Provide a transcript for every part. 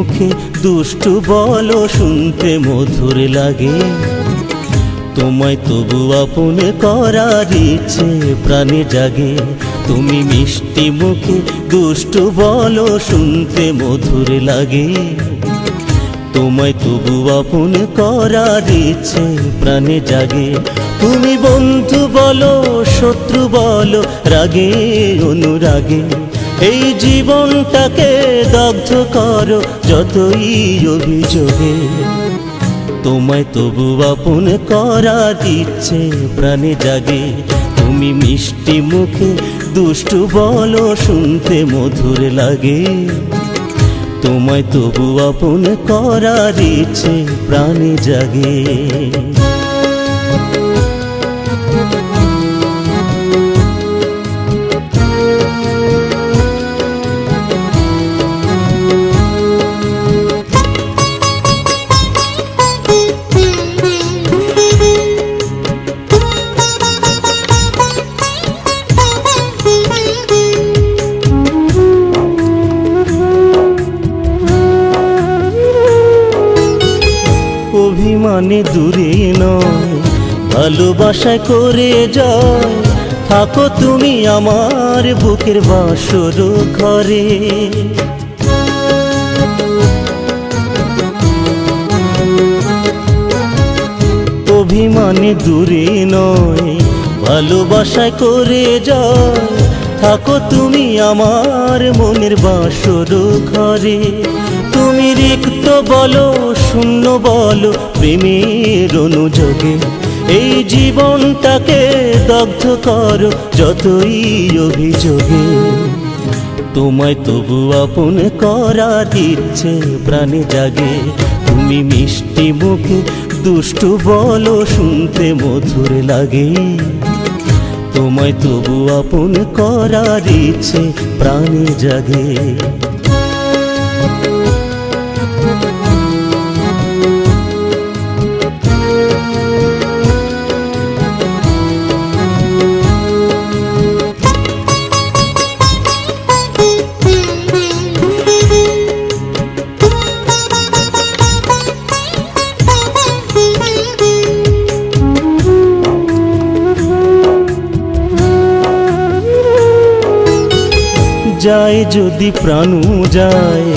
মুখে দুষ্টু বলো শুনতে মধুর লাগে। তোমায় তবু আপন করার ইচ্ছে প্রাণে জাগে। তুমি মিষ্টি মুখে দুষ্টু বলো শুনতে মধুর লাগে। তোমায় তবু আপন করার ইচ্ছে প্রাণে জাগে। তুমি বন্ধু বলো শত্রু বলো রাগে অনুরাগে, এই জীবনটাকে দগ্ধ করো যতই অভিযোগে। তোমায় তবু আপন করার ইচ্ছে প্রাণে জাগে। তুমি মিষ্টি মুখে দুষ্টু বলো শুনতে মধুর লাগে। তোমায় তবু আপন করার ইচ্ছে প্রাণে জাগে। অভিমানে দূরে নয় ভালোবাসায় করে জয়, থাকো তুমি আমার বুকের বাসর ঘরে। অভিমানে দূরে নয় ভালোবাসায় করে জয়, থাকো তুমি আমার মনের বাসর ঘরে। তুমি রিক্ত বলো শূন্য বলো প্রেমের অনুযোগে, এই জীবনটাকে দগ্ধ করো যতই অভিযোগে। তোমায় তবু আপন করার ইচ্ছে প্রাণে জাগে। তুমি মিষ্টি মুখে দুষ্টু বলো শুনতে মধুর লাগে। তোমায় তবু আপন করার ইচ্ছে প্রাণে জাগে। যায় যদি প্রাণ যায়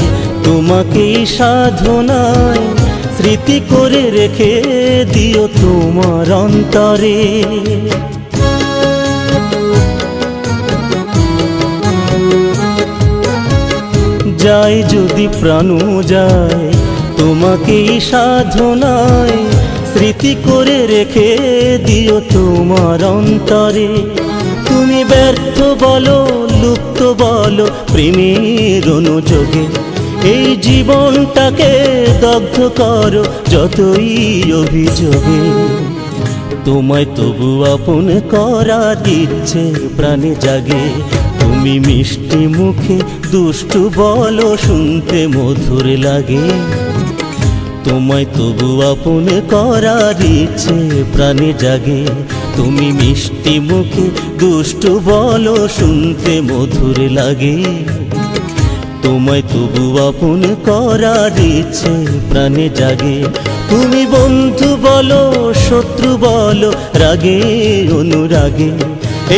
তোমাকেই সাধনায়, স্মৃতি করে রেখে দিও তোমার অন্তরে। যায় যদি প্রাণ যায় তোমাকেই সাধনায়, স্মৃতি করে রেখে দিও তোমার অন্তরে। তুমি ব্যর্থ বলো লুপ্ত বলো প্রেমের অনুযোগে, এই জীবনটাকে দগ্ধ করো যতই অভিযোগে। তোমায় তবু আপন করার ইচ্ছে প্রাণে জাগে। তুমি মিষ্টি মুখে দুষ্টু বলো শুনতে মধুর লাগে। তোমায় তবু আপন করার ইচ্ছে প্রাণে জাগে। তুমি মিষ্টি মুখে দুষ্টু বলো শুনতে মধুর লাগে। তোমায় তবু আপন করার ইচ্ছে প্রাণে জাগে। তুমি বন্ধু বলো শত্রু বলো রাগে অনুরাগে,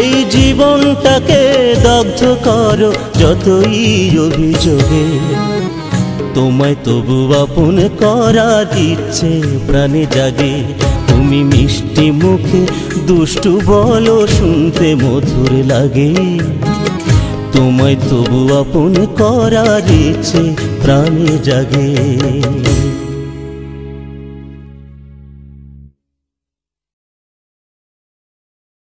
এই জীবনটাকে দগ্ধ করো যতই অভিযোগে। তোমায় তবু আপন করার ইচ্ছে প্রাণে জাগে। তুমি মিষ্টি মুখে দুষ্টু বলো শুনতে মধুর লাগে। তোমায় তবু আপন করার ইচ্ছে প্রাণে জাগে।